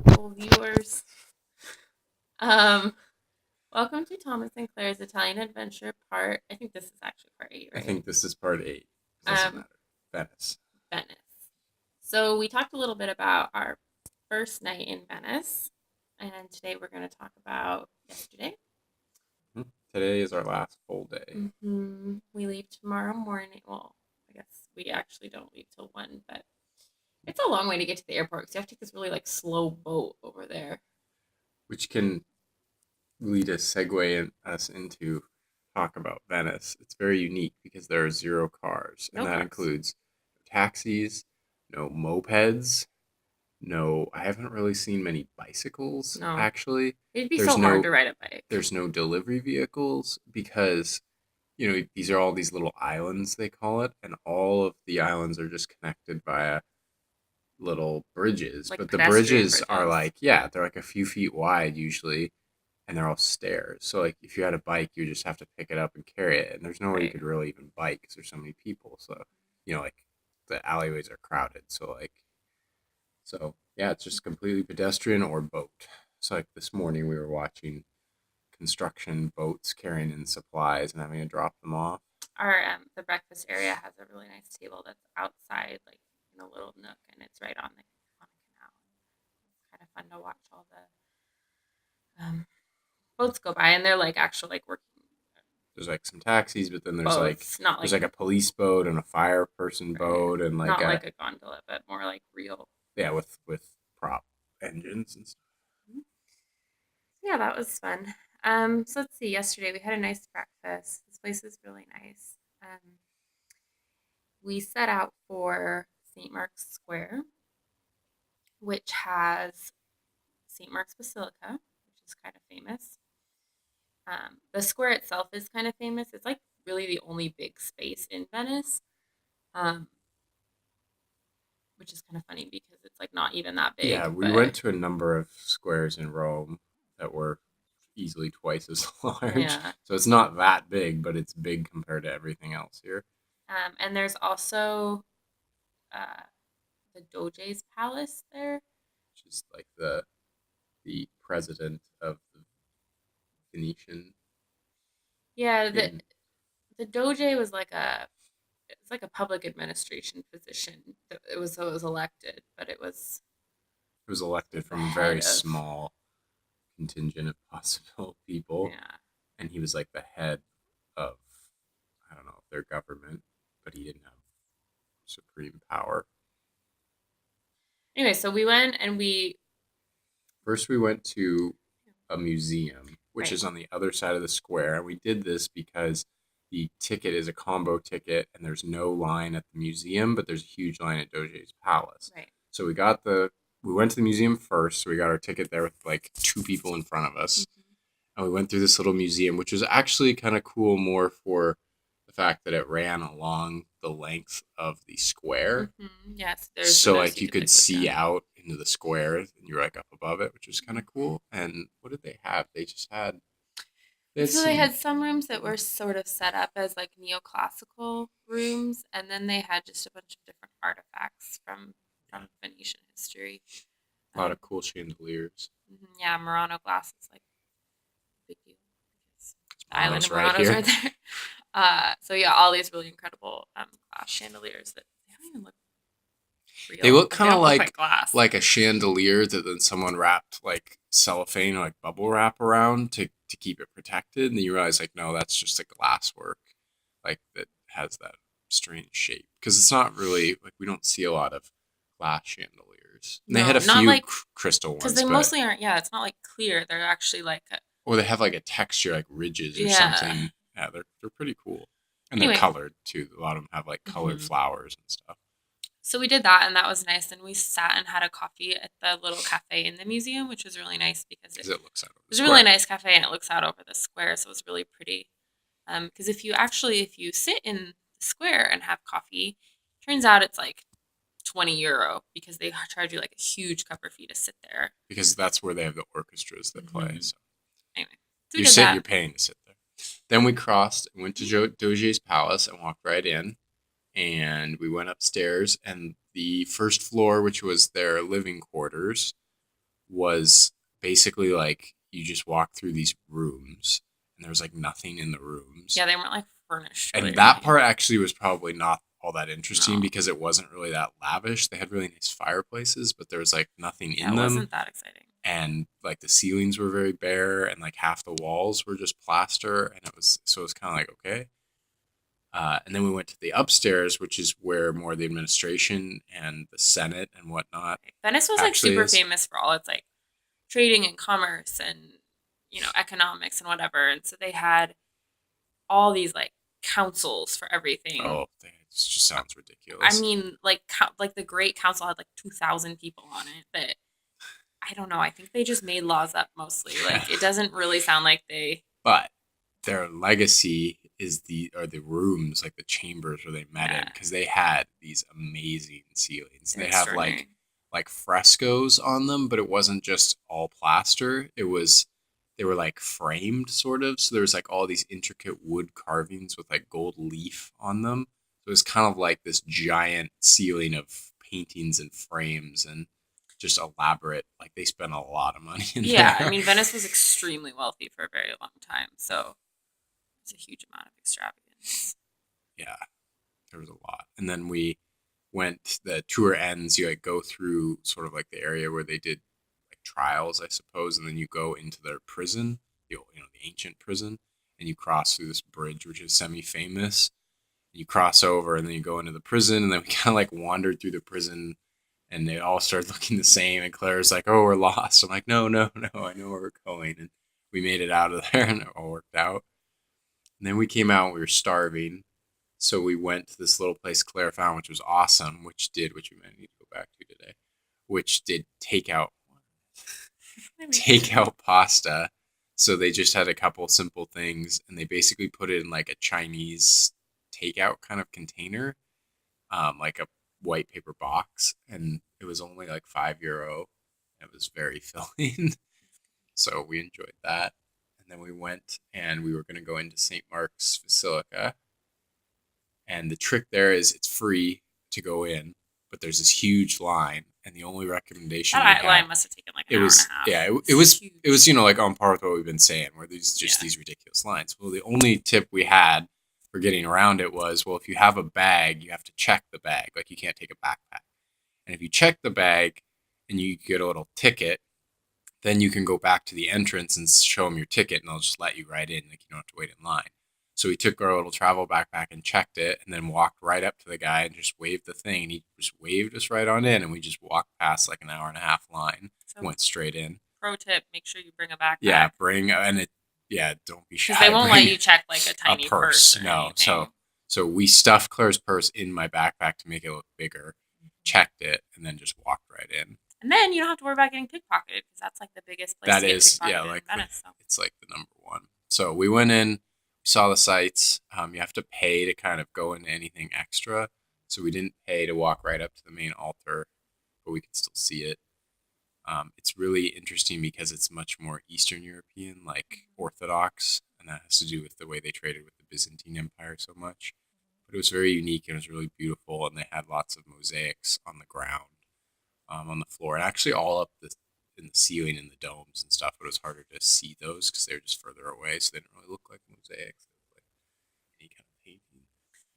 wonderful viewers. Um, Welcome to Thomas and Claire's Italian Adventure part. I think this is actually part 8, I right? think this is part 8. Doesn't Um, matter. Venice. Venice. So we talked a little bit about our first night in Venice, and today we're going to talk about yesterday. Today is our last full day. We leave tomorrow morning. Well, I guess we actually don't leave till 1, but it's a long way to get to the airport because you have to take this really slow boat over there. Which can lead us, us into talk about Venice. It's very unique because there are 0 cars, No and that cars. includes taxis, no mopeds, no. I haven't really seen many bicycles. No. Actually, It'd be there's so hard no to ride a bike. there's no delivery vehicles because these are all these little islands they call it, and all of the islands are just connected by little bridges, Like but the pedestrian bridges are bridges. they're like a few feet wide usually, and they're all stairs. So like if you had a bike, you just have to pick it up and carry it, and there's nowhere you Right. could really even bike because there's so many people. So like the alleyways are crowded. So yeah, it's just completely pedestrian or boat. So like this morning we were watching construction boats carrying in supplies and having to drop them off. Our the breakfast area has a really nice table that's outside, like in a little nook, and it's right on a canal. It's kind of fun to watch all the boats go by, and they're like actual like working There's like some taxis, but then boats, not there's like like a police boat and a fire person right, boat and like not a like a gondola, but more like real. yeah with prop engines and stuff. Yeah, that was fun. So let's see. Yesterday we had a nice breakfast. This place is really nice. We set out for St. Mark's Square, which has St. Mark's Basilica, which is kind of famous. The square itself is kind of famous. It's like really the only big space in Venice, um, which is kind of funny because it's like not even that Yeah, big. we But went to a number of squares in Rome that were easily twice as large. yeah, So it's not that big, but it's big compared to everything else here. and there's also uh, the Doge's Palace there. Which is like the president of the Venetian Yeah, in the Doge was like a it's like a public administration position. It was elected, but it was who was elected the from a head very of small contingent of possible people, yeah. and he was like the head of I don't know their government, but he didn't have supreme power. Anyway, so we went and we First, we went to a museum, which right. is on the other side of the square. And we did this because the ticket is a combo ticket and there's no line at the museum, but there's a huge line at Doge's Palace. Right. So we went to the museum first. So we got our ticket there with like 2 people in front of us. Mm-hmm. And we went through this little museum, which was actually kind of cool more for the fact that it ran along the length of the square. Yes, there's So windows like you you could could like look see down. out into the square and you're like up above it, which was kind of cool. And what did they have? They had So they some had some rooms that were sort of set up as like neoclassical rooms, and then they had just a bunch of different artifacts yeah, from Venetian history. a lot of cool chandeliers. Yeah, Murano glass is like a big deal because the island Murano's of right Murano's here. right there. So yeah, all these really incredible glass chandeliers that they don't even look They real. look Like they kind of don't look like glass. like a chandelier that then someone wrapped like cellophane or like bubble wrap around to keep it protected. And then you realize like no, that's just a glass work like that has that strange shape because it's not really like we don't see a lot of glass chandeliers. And they had No, a not few like crystal because ones, they but mostly aren't. Yeah, it's not like clear. They're actually like or they have like a texture like ridges or yeah. something. Yeah, they're pretty cool. And they're Anyway, colored too. A lot of them have like colored hmm flowers and stuff. so we did that, and that was nice. And we sat and had a coffee at the little cafe in the museum, which was really nice because it Because it looks out over the was a really square. nice cafe and it looks out over the square, so it was really pretty. Because if you sit in the square and have coffee, turns out it's like 20 euro because they charge you like a huge cover fee to sit there. Because that's where they have the orchestras that play. hmm So Anyway, so we did that. you're paying to sit there. Then we crossed and went to Doge's palace and walked right in. And we went upstairs and the first floor, which was their living quarters, was basically like you just walk through these rooms and there was like nothing in the rooms. Yeah, they weren't like furnished really And or that anything. part actually was probably not all that interesting No. because it wasn't really that lavish. They had really nice fireplaces, but there was like nothing Yeah, in it them. wasn't that exciting. And like the ceilings were very bare and like half the walls were just plaster. And it was kind of like, okay. And then we went to the upstairs, which is where more of the administration and the Senate and whatnot Venice was like actually super is. famous for all its like trading and commerce and economics and whatever. And so they had all these like councils for everything. Oh, it just sounds I ridiculous. mean, like the Great Council had like 2,000 people on it, but I don't know. I think they just made laws up mostly. Like it doesn't really sound like they. But their legacy is the rooms, like the chambers where they met in, Yeah, because they had these amazing ceilings. they're They have extraordinary. like frescoes on them, but it wasn't just all plaster. They were like framed sort of. So there was like all these intricate wood carvings with like gold leaf on them. So it was kind of like this giant ceiling of paintings and frames and just elaborate. Like they spent a lot of money in Yeah, I there. mean Venice was extremely wealthy for a very long time, so it's a huge amount of extravagance. Yeah, there was a lot. And then we went, the tour ends, you like go through sort of like the area where they did like trials, I suppose, and then you go into their prison, the ancient prison, and you cross through this bridge which is semi-famous. You cross over and then you go into the prison, and then we kind of like wandered through the prison and they all started looking the same, and Claire's like, "Oh, we're lost." I'm like, "No, no, no, I know where we're going." And we made it out of there and it all worked out. And then we came out and we were starving. So we went to this little place Claire found, which was awesome, which we might need to go back to today, which did takeout pasta. So they just had a couple simple things and they basically put it in like a Chinese takeout kind of container, like a white paper box. And it was only like €5. It was very filling. So we enjoyed that. And then we went and we were going to go into St. Mark's Basilica. And the trick there is it's free to go in, but there's this huge line. And the only recommendation we That had, line must have taken like an it hour and was a half. yeah, It's huge. it was like on par with what we've been saying, where there's just Yeah. these ridiculous lines. Well, the only tip we had for getting around it was, well, if you have a bag, you have to check the bag. Like you can't take a backpack. And if you check the bag and you get a little ticket, then you can go back to the entrance and show them your ticket, and they'll just let you right in. Like you don't have to wait in line. So we took our little travel backpack and checked it, and then walked right up to the guy and just waved the thing. And he just waved us right on in, and we just walked past like an hour and a half line, So went straight in. pro tip: make sure you bring a backpack. Yeah, bring and it. Yeah, don't be Because they shy. won't let Bring you check like a a tiny purse purse. or No, anything. so we stuffed Claire's purse in my backpack to make it look bigger, checked it, and then just walked right in. And then you don't have to worry about getting pickpocketed because that's like the biggest place That to get is, yeah, pickpocketed in like Venice. So. it's like the number one. So we went in, we saw the sights. You have to pay to kind of go into anything extra. So we didn't pay to walk right up to the main altar, but we could still see it. It's really interesting because it's much more Eastern European, like Orthodox, and that has to do with the way they traded with the Byzantine Empire so much. But it was very unique and it was really beautiful, and they had lots of mosaics on the ground, on the floor, and actually all up in the ceiling and the domes and stuff. But it was harder to see those because they were just further away, so they didn't really look like mosaics. They looked like any kind of painting.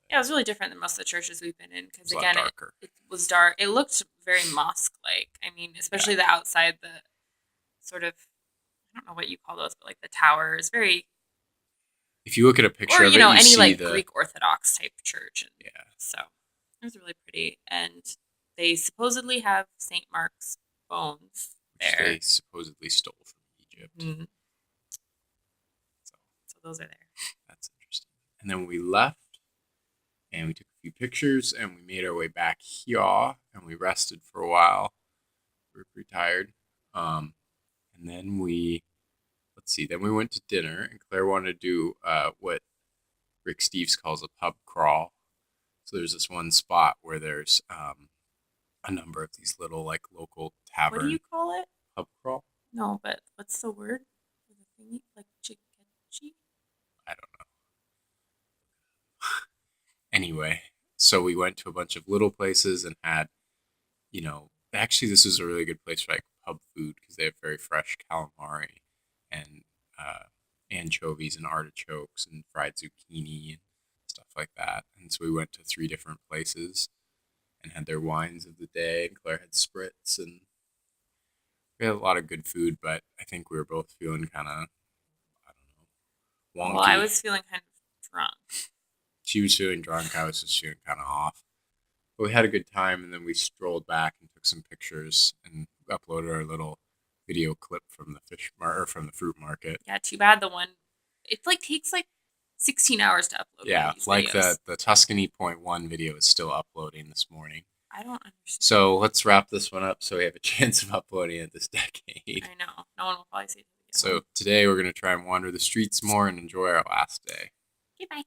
Yeah, it was really different than most of the churches we've been in It because was a lot again, darker. it was dark. It looked very mosque-like. I mean, especially Yeah. the outside, the sort of I don't know what you call those, but like the tower is very, If you look at a picture or of it, you any see like the Greek Orthodox type church, and yeah, so it was really pretty. And they supposedly have Saint Mark's bones which there. they supposedly stole from Egypt. Mm-hmm. So So those are there. that's interesting. And then we left and we took a few pictures and we made our way back here and we rested for a while. We were pretty tired. And then let's see, then we went to dinner and Claire wanted to do what Rick Steves calls a pub crawl. So there's this one spot where there's a number of these little like local What do you tavern call it? pub crawl. No, but what's the word for the thingy? Like chikechi? I don't know. Anyway, so we went to a bunch of little places and had, actually this was a really good place for like pub food because they have very fresh calamari and anchovies and artichokes and fried zucchini and stuff like that. And so we went to 3 different places and had their wines of the day. And Claire had spritz, and we had a lot of good food. But I think we were both feeling kind of, I don't know, Well, I wonky. was feeling kind of drunk. She was feeling drunk. I was just feeling kind of off. But we had a good time, and then we strolled back and took some pictures and uploaded our little video clip from the from the fruit market. Yeah, too bad the one. It like takes like 16 hours to upload one Yeah, of these like videos. the Tuscany Point One video is still uploading this morning. I don't understand. So let's wrap this one up so we have a chance of uploading it this decade. I know. No one will probably see it. So today we're gonna try and wander the streets more and enjoy our last day. Okay, bye.